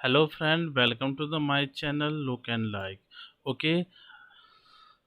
Hello friend, welcome to the my channel look and like. Okay,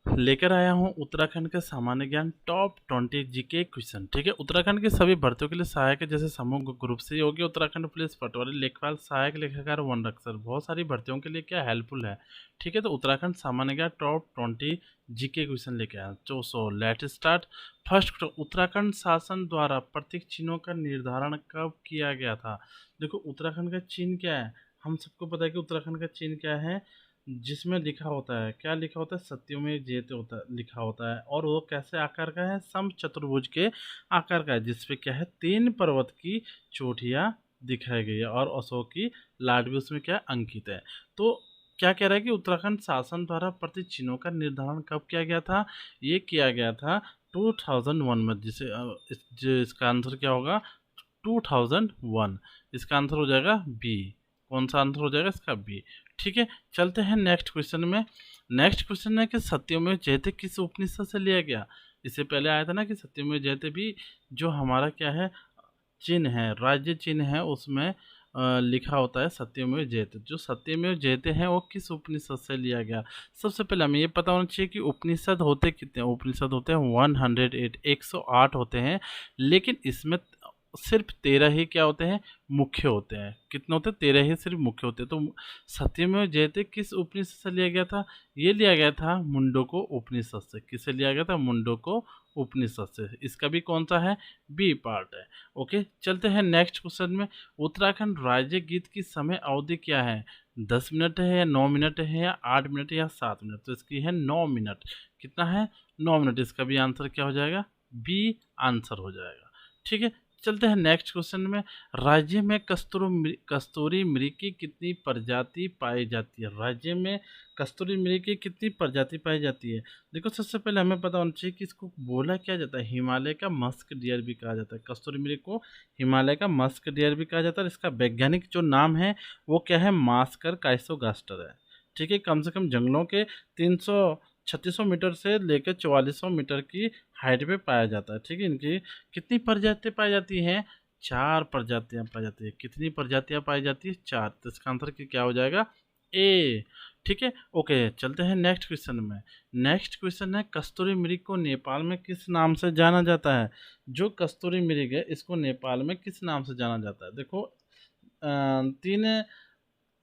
लेकर आया हूँ उत्तराखंड के सामान्य ज्ञान टॉप 20 जीके क्वेश्चन। ठीक है, उत्तराखंड की सभी भर्तियों के लिए सहायक है, जैसे समूह ग्रुप सी होगी, उत्तराखंड पुलिस, पटवारी, लेखपाल, सहायक लेखाकार, वन रक्षक, बहुत सारी भर्तियों के लिए क्या हेल्पफुल है। ठीक है, तो उत्तराखंड सामान्य ज्ञान टॉप 20 जीके क्वेश्चन लेके आया। तो so let start. First, Uttarakhand शासन द्वारा प्रतीक चिन्हों का निर्धारण कब किया गया था। देखो, उत्तराखंड का चिन्ह क्या है, हम सबको पता है कि उत्तराखंड का चिन्ह क्या है, जिसमें लिखा होता है, क्या लिखा होता है, सत्यमेव जयते होता है, लिखा होता है। और वो कैसे आकार का है, सम चतुर्भुज के आकार का है, जिसपे क्या है, 3 पर्वत की चोटियां दिखाई गई है और अशोक की लाट भी उसमें क्या अंकित है। तो क्या कह रहा है कि उत्तराखंड शासन द्वारा प्रतीक चिन्हों का निर्धारण कब किया गया था। ये किया गया था 2001 में, जिसे इसका आंसर क्या होगा, 2001। इसका आंसर हो जाएगा बी। कौन सा आंसर हो जाएगा इसका, बी। ठीक है, चलते हैं नेक्स्ट क्वेश्चन में। नेक्स्ट क्वेश्चन है कि सत्यमेव जयते किस उपनिषद से लिया गया। इससे पहले आया था ना कि सत्यमेव जयते भी जो हमारा क्या है, चिन्ह है, राज्य चिन्ह है, उसमें लिखा होता है सत्यमेव जयते। जो सत्यमेव जयते हैं वो किस उपनिषद से लिया गया। सबसे पहले हमें ये पता होना चाहिए कि उपनिषद होते कितने, उपनिषद होते हैं 108, 108 होते हैं, लेकिन इसमें सिर्फ 13 ही क्या होते हैं, मुख्य होते हैं। कितने होते हैं, 13 ही सिर्फ मुख्य होते हैं। तो सत्यमेव जयते किस उपनिषद से लिया गया था, ये लिया गया था मुंडको उपनिषद से। किससे लिया गया था, मुंडको उपनिषद से। इसका भी कौन सा है, बी पार्ट है। ओके, चलते हैं नेक्स्ट क्वेश्चन में। उत्तराखंड राज्य गीत की समय अवधि क्या है, 10 मिनट है या 9 मिनट है या 8 मिनट या 7 मिनट। तो इसकी है 9 मिनट। कितना है, 9 मिनट। इसका भी आंसर क्या हो जाएगा, बी आंसर हो जाएगा। ठीक है, चलते हैं नेक्स्ट क्वेश्चन में। राज्य में कस्तूरी मृग की कितनी प्रजाति पाई जाती है। राज्य में कस्तूरी मृग की कितनी प्रजाति पाई जाती है। देखो, सबसे पहले हमें पता होना चाहिए कि इसको बोला क्या जाता है, हिमालय का मस्क डियर भी कहा जाता है। कस्तूरी मृग को हिमालय का मस्क डियर भी कहा जाता है। इसका वैज्ञानिक जो नाम है वो क्या है, मास्कर काइसोगास्टर है। ठीक है, कम से कम जंगलों के 3600 मीटर से लेकर 4400 मीटर की हाइट पे पाया जाता है। ठीक है, इनकी कितनी प्रजातियां पाई जाती हैं, 4 प्रजातियां पाई जाती है। कितनी प्रजातियां पाई जाती है, 4। तो इसका आंसर क्या हो जाएगा, ए। ठीक है, ओके, चलते हैं नेक्स्ट क्वेश्चन में। नेक्स्ट क्वेश्चन है, कस्तूरी मृग को नेपाल में किस नाम से जाना जाता है। जो कस्तूरी मृग है इसको नेपाल में किस नाम से जाना जाता है। देखो, तीन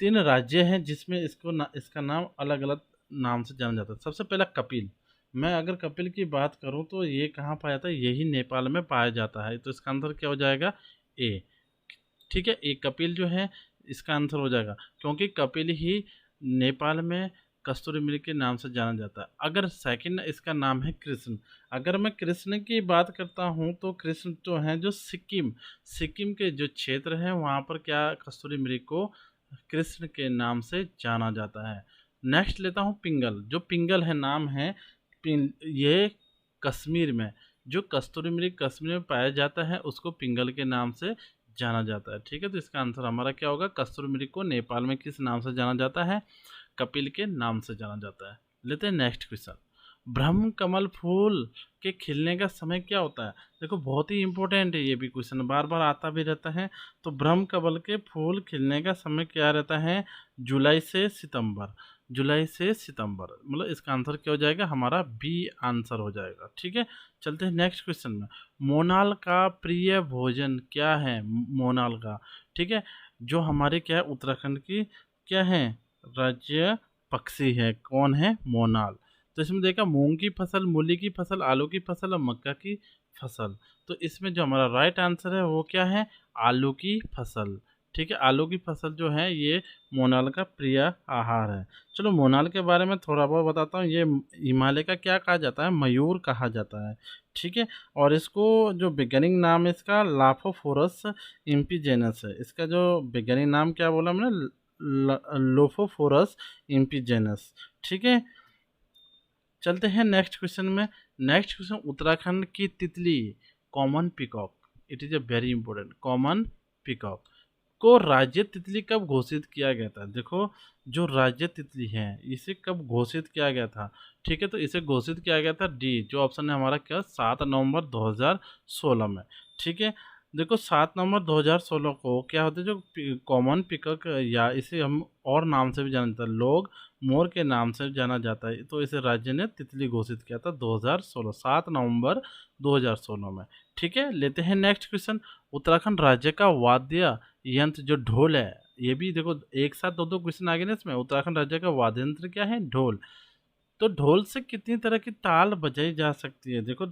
तीन राज्य हैं जिसमें इसका नाम अलग अलग नाम से जाना जाता है। सबसे पहला कपिल। मैं अगर कपिल की बात करूं तो ये कहाँ पाया जाता है, यही नेपाल में पाया जाता है। तो इसका आंसर क्या हो जाएगा, ए। ठीक है, ए कपिल जो है इसका आंसर हो जाएगा, क्योंकि कपिल ही नेपाल में कस्तूरी मृग के नाम से जाना जाता है। अगर सेकंड इसका नाम है कृष्ण। अगर मैं कृष्ण की बात करता हूँ तो कृष्ण जो है, जो सिक्किम सिक्किम के जो क्षेत्र है वहाँ पर क्या कस्तूरी मृग को कृष्ण के नाम से जाना जाता है। नेक्स्ट लेता हूँ पिंगल। जो पिंगल है नाम है, ये कश्मीर में, जो कस्तूरी मृग कश्मीर में पाया जाता है उसको पिंगल के नाम से जाना जाता है। ठीक है, तो इसका आंसर हमारा क्या होगा, कस्तूरी मृग को नेपाल में किस नाम से जाना जाता है, कपिल के नाम से जाना जाता है। लेते हैं नेक्स्ट क्वेश्चन। ब्रह्म कमल फूल के खिलने का समय क्या होता है। देखो, बहुत ही इंपॉर्टेंट है, ये भी क्वेश्चन बार बार आता भी रहता है। तो ब्रह्म कमल के फूल खिलने का समय क्या रहता है, जुलाई से सितंबर। जुलाई से सितंबर, मतलब इसका आंसर क्या हो जाएगा, हमारा बी आंसर हो जाएगा। ठीक है, चलते हैं नेक्स्ट क्वेश्चन में। मोनाल का प्रिय भोजन क्या है, मोनाल का। ठीक है, जो हमारे क्या है, उत्तराखंड की क्या है, राज्य पक्षी है, कौन है, मोनाल। तो इसमें देखा, मूंग की फसल, मूली की फसल, आलू की फसल और मक्का की फसल। तो इसमें जो हमारा राइट आंसर है वो क्या है, आलू की फसल। ठीक है, आलू की फसल जो है ये मोनाल का प्रिय आहार है। चलो, मोनाल के बारे में थोड़ा बहुत बताता हूँ। ये हिमालय का क्या कहा जाता है, मयूर कहा जाता है। ठीक है, और इसको जो वैज्ञानिक नाम है इसका लाफोफोरस इम्पीजेनस है। इसका जो वैज्ञानिक नाम क्या बोला मैंने, लोफोफोरस इम्पीजेनस। ठीक है, चलते हैं नेक्स्ट क्वेश्चन में। नेक्स्ट क्वेश्चन, उत्तराखंड की तितली common peacock, it is a very important, common peacock को राज्य तितली कब घोषित किया गया था। देखो, जो राज्य तितली है इसे कब घोषित किया गया था। ठीक है, तो इसे घोषित किया गया था डी, जो ऑप्शन है हमारा क्या, 7 नवंबर 2016 में। ठीक है, देखो 7 नवंबर 2016 को क्या होता है, जो कॉमन पिकॉक या इसे हम और नाम से भी जाना जाता है, लोग मोर के नाम से जाना जाता है, तो इसे राज्य ने तितली घोषित किया था 2016, 7 नवंबर 2016 में। ठीक है, लेते हैं नेक्स्ट क्वेश्चन। उत्तराखंड राज्य का वाद्य यंत्र जो ढोल है, ये भी देखो एक साथ दो दो क्वेश्चन आ गए ना इसमें। उत्तराखंड राज्य का वाद्य यंत्र क्या है, ढोल। तो ढोल से कितनी तरह की ताल बजाई जा सकती है, देखो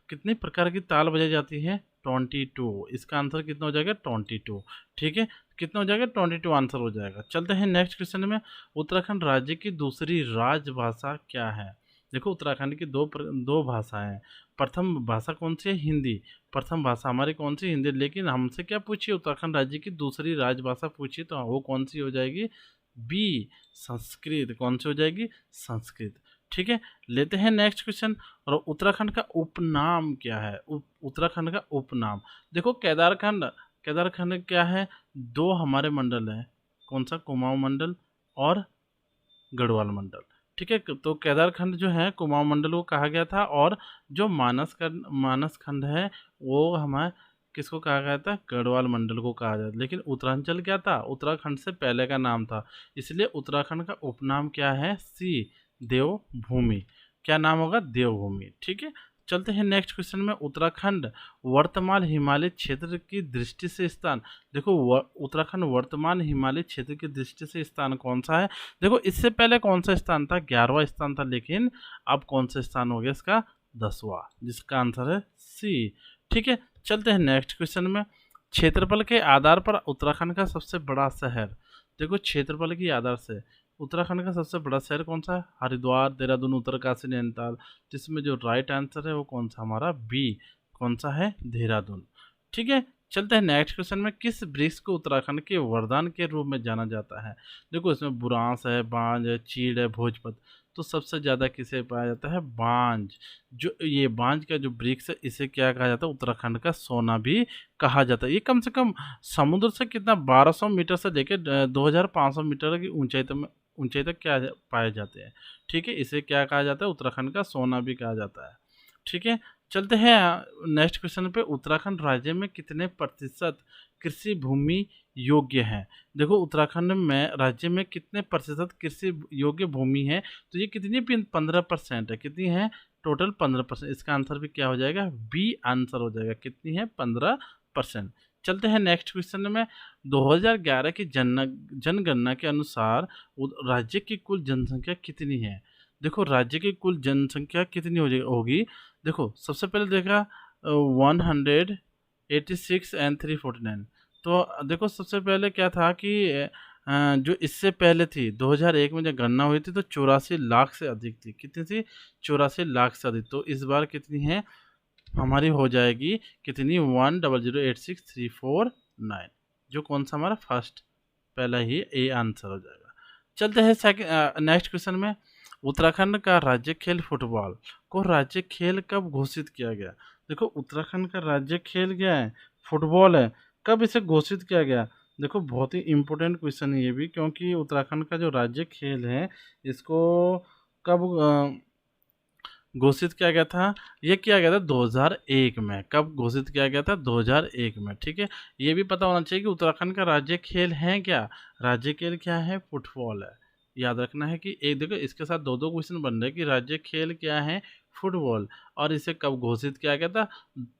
कितनी प्रकार की ताल बजाई जाती है, 22। इसका आंसर कितना हो जाएगा, 22। ठीक है, कितना हो जाएगा, 22 आंसर हो जाएगा। चलते हैं नेक्स्ट क्वेश्चन में। उत्तराखंड राज्य की दूसरी राजभाषा क्या है। देखो उत्तराखंड की दो भाषाएं हैं। प्रथम भाषा कौन सी है, हिंदी। प्रथम भाषा हमारी कौन सी, हिंदी। लेकिन हमसे क्या पूछिए, उत्तराखंड राज्य की दूसरी राजभाषा पूछिए तो वो कौन सी हो जाएगी, बी, संस्कृत। कौन सी हो जाएगी, संस्कृत। ठीक है, लेते हैं नेक्स्ट क्वेश्चन। और उत्तराखंड का उपनाम क्या है, उत्तराखंड का उपनाम। देखो केदारखंड, केदारखंड क्या है, दो हमारे मंडल है, कौन सा, कुमाऊं मंडल और गढ़वाल मंडल। ठीक है, तो केदारखंड जो है कुमाऊं मंडल को कहा गया था, और जो मानस खंड है वो हमारे किसको कहा गया था, गढ़वाल मंडल को कहा जाता। लेकिन उत्तरांचल क्या था, उत्तराखंड से पहले का नाम था, इसलिए उत्तराखंड का उपनाम क्या है, सी, देवभूमि। क्या नाम होगा, देवभूमि। ठीक है, चलते हैं नेक्स्ट क्वेश्चन में। उत्तराखंड वर्तमान हिमालय क्षेत्र की दृष्टि से स्थान। देखो उत्तराखंड वर्तमान हिमालय क्षेत्र की दृष्टि से स्थान कौन सा है। देखो इससे पहले कौन सा स्थान था, 11वां स्थान था, लेकिन अब कौन सा स्थान हो गया इसका, 10वां, जिसका आंसर है सी। ठीक है, चलते हैं नेक्स्ट क्वेश्चन में। क्षेत्रफल के आधार पर उत्तराखंड का सबसे बड़ा शहर। देखो क्षेत्रफल के आधार से उत्तराखंड का सबसे बड़ा शहर कौन सा है, हरिद्वार, देहरादून, उत्तरकाशी, नैनीताल। जिसमें जो राइट आंसर है वो कौन सा, हमारा बी, कौन सा है, देहरादून। ठीक है, चलते हैं नेक्स्ट क्वेश्चन में। किस वृक्ष को उत्तराखंड के वरदान के रूप में जाना जाता है। देखो इसमें बुरांस है, बांज है, चीड़ है, भोजपत्र। तो सबसे ज़्यादा किसे पाया जाता है, बांज। जो ये बांज का जो वृक्ष है इसे क्या कहा जाता है, उत्तराखंड का सोना भी कहा जाता है। ये कम से कम समुद्र से कितना, 1200 मीटर से लेकर 2500 मीटर की ऊंचाई तक क्या पाए जाते हैं। ठीक है, इसे क्या कहा जाता है, उत्तराखंड का सोना भी कहा जाता है। ठीक है, चलते हैं नेक्स्ट क्वेश्चन पे। उत्तराखंड राज्य में कितने प्रतिशत कृषि भूमि योग्य है। देखो उत्तराखंड में राज्य में कितने प्रतिशत कृषि योग्य भूमि है, तो ये कितनी, 15% है। कितनी है, टोटल 15%। इसका आंसर भी क्या हो जाएगा, बी आंसर हो जाएगा। कितनी है, 15%। चलते हैं नेक्स्ट क्वेश्चन में। 2011 की जनगणना के अनुसार राज्य की कुल जनसंख्या कितनी है। देखो राज्य की कुल जनसंख्या कितनी होगी। देखो सबसे पहले देखा 186 एंड 349। तो देखो सबसे पहले क्या था कि जो इससे पहले थी 2001 में जब गणना हुई थी तो 84 लाख से अधिक थी। कितनी थी, 84 लाख से अधिक। तो इस बार कितनी है, हमारी हो जाएगी कितनी, 100,86349, जो कौन सा हमारा फर्स्ट पहला ही ए आंसर हो जाएगा। चलते हैं सेकंड नेक्स्ट क्वेश्चन में। उत्तराखंड का राज्य खेल फुटबॉल को राज्य खेल कब घोषित किया गया। देखो उत्तराखंड का राज्य खेल क्या है, फुटबॉल है। कब इसे घोषित किया गया। देखो बहुत ही इम्पोर्टेंट क्वेश्चन है ये भी, क्योंकि उत्तराखंड का जो राज्य खेल है इसको कब घोषित किया गया था। ये किया गया था 2001 में। कब घोषित किया गया था, 2001 में। ठीक है, ये भी पता होना चाहिए कि उत्तराखंड का राज्य खेल है क्या, राज्य खेल क्या है, फुटबॉल है। याद रखना है कि एक देखो इसके साथ दो दो क्वेश्चन बन रहे हैं कि राज्य खेल क्या है, फुटबॉल, और इसे कब घोषित किया गया था,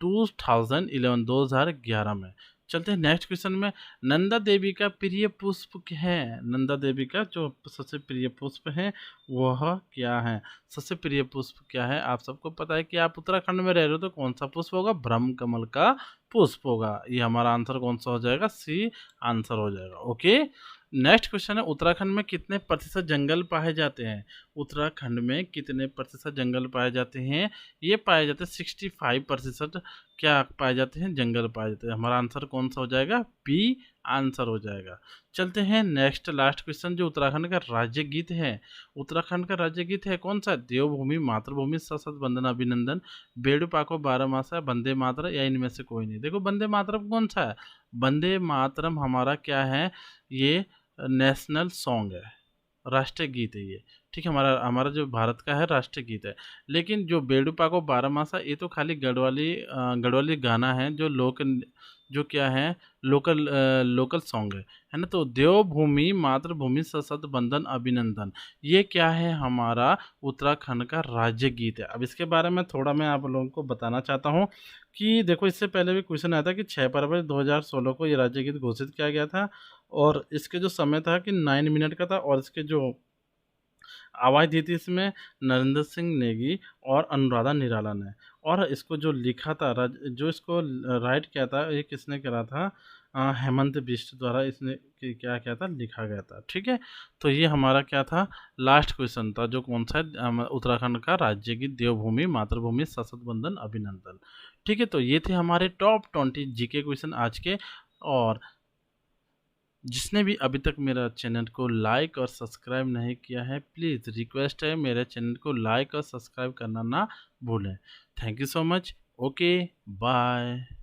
2011 में। चलते हैं नेक्स्ट क्वेश्चन में। नंदा देवी का प्रिय पुष्प क्या है। नंदा देवी का जो सबसे प्रिय पुष्प है वह क्या है। सबसे प्रिय पुष्प क्या है, आप सबको पता है कि आप उत्तराखंड में रह रहे हो तो कौन सा पुष्प होगा, ब्रह्म कमल का पुष्प होगा। ये हमारा आंसर कौन सा हो जाएगा, सी आंसर हो जाएगा। ओके, नेक्स्ट क्वेश्चन है। उत्तराखंड में कितने प्रतिशत जंगल पाए जाते हैं। उत्तराखंड में कितने प्रतिशत जंगल पाए जाते हैं। ये पाए जाते हैं 65% क्या पाए जाते हैं, जंगल पाए जाते हैं। हमारा आंसर कौन सा हो जाएगा, बी आंसर हो जाएगा। चलते हैं नेक्स्ट लास्ट क्वेश्चन। जो उत्तराखंड का राज्य गीत है, उत्तराखंड का राज्य गीत है कौन सा, देवभूमि, मातृभूमि, सशत वंदना अभिनंदन, बेड़ू पाको, बारहमासा, वंदे मातरम, या इनमें से कोई नहीं। देखो वंदे मातरम कौन सा है, वंदे मातरम हमारा क्या है, ये नेशनल सॉन्ग है। राष्ट्रीय गीत है ये, ठीक है, हमारा हमारा जो भारत का है राष्ट्रीय गीत है। लेकिन जो बेड़ू पाको बारहमासा ये तो खाली गढ़वाली गाना है, जो जो क्या है, लोकल सॉन्ग है ना। तो देवभूमि मातृभूमि सशत बंधन अभिनंदन, ये क्या है, हमारा उत्तराखंड का राज्य गीत है। अब इसके बारे में थोड़ा मैं आप लोगों को बताना चाहता हूँ कि देखो, इससे पहले भी क्वेश्चन आया था कि 6 फरवरी 2016 को ये राज्य गीत घोषित किया गया था, और इसके जो समय था कि 9 मिनट का था, और इसके जो आवाज़ दी थी इसमें नरेंद्र सिंह नेगी और अनुराधा निराला ने। और इसको जो लिखा था, जो इसको राइट किया था, ये किसने करा था, हेमंत बिष्ट द्वारा इसने क्या किया था, लिखा गया था, ठीक है। तो ये हमारा क्या था, लास्ट क्वेश्चन था, जो कौन सा है, उत्तराखंड का राज्य गीत देवभूमि मातृभूमि सशत बंधन अभिनंदन, ठीक है। तो ये थे हमारे टॉप 20 जीके क्वेश्चन आज के। और जिसने भी अभी तक मेरा चैनल को लाइक और सब्सक्राइब नहीं किया है, प्लीज़ रिक्वेस्ट है, मेरे चैनल को लाइक और सब्सक्राइब करना ना भूलें। Thank you so much. Okay, bye.